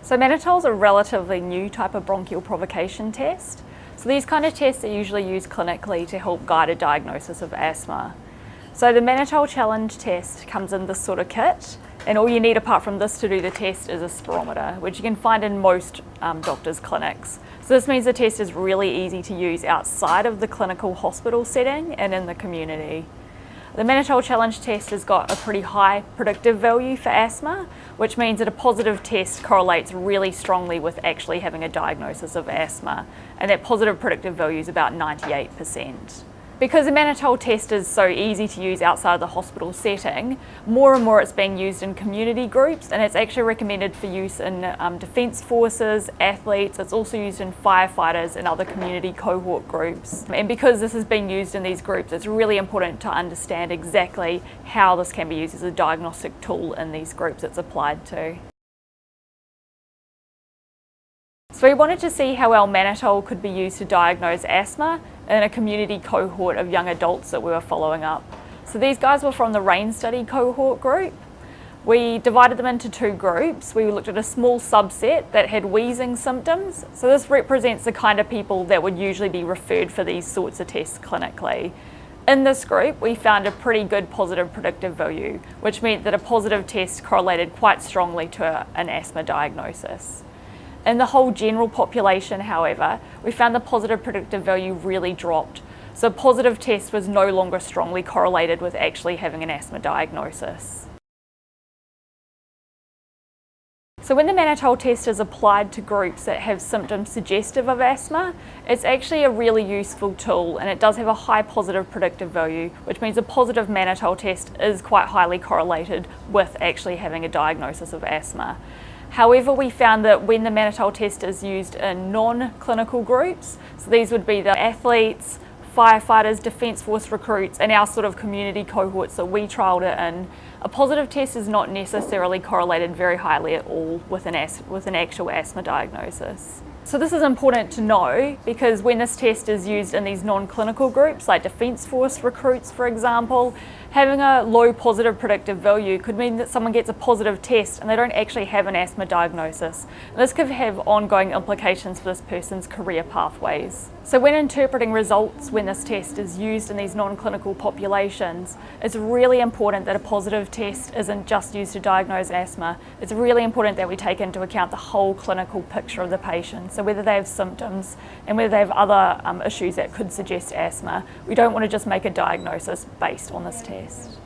So Mannitol is a relatively new type of bronchial provocation test. So these kind of tests are usually used clinically to help guide a diagnosis of asthma. So the Mannitol challenge test comes in this sort of kit, and all you need apart from this to do the test is a spirometer, which you can find in most doctors' clinics. So this means the test is really easy to use outside of the clinical hospital setting and in the community. The Mannitol challenge test has got a pretty high predictive value for asthma, which means that a positive test correlates really strongly with actually having a diagnosis of asthma, and that positive predictive value is about 98%. Because the Mannitol test is so easy to use outside of the hospital setting, more and more it's being used in community groups, and it's actually recommended for use in defence forces, athletes. It's also used in firefighters and other community cohort groups. And because this is being used in these groups, it's really important to understand exactly how this can be used as a diagnostic tool in these groups it's applied to. So we wanted to see how well Mannitol could be used to diagnose asthma in a community cohort of young adults that we were following up. So these guys were from the RAIN study cohort group. We divided them into two groups. We looked at a small subset that had wheezing symptoms. So this represents the kind of people that would usually be referred for these sorts of tests clinically. In this group, we found a pretty good positive predictive value, which meant that a positive test correlated quite strongly to an asthma diagnosis. In the whole general population, however, we found the positive predictive value really dropped. So a positive test was no longer strongly correlated with actually having an asthma diagnosis. So when the Mannitol test is applied to groups that have symptoms suggestive of asthma, it's actually a really useful tool, and it does have a high positive predictive value, which means a positive Mannitol test is quite highly correlated with actually having a diagnosis of asthma. However, we found that when the Mannitol test is used in non-clinical groups, so these would be the athletes, firefighters, defence force recruits, and our sort of community cohorts that we trialled it in, a positive test is not necessarily correlated very highly at all with an actual asthma diagnosis. So this is important to know because when this test is used in these non-clinical groups, like defence force recruits, for example, having a low positive predictive value could mean that someone gets a positive test and they don't actually have an asthma diagnosis. And this could have ongoing implications for this person's career pathways. So when interpreting results when this test is used in these non-clinical populations, it's really important that a positive test isn't just used to diagnose asthma. It's really important that we take into account the whole clinical picture of the patient. So whether they have symptoms and whether they have other issues that could suggest asthma. We don't want to just make a diagnosis based on this test.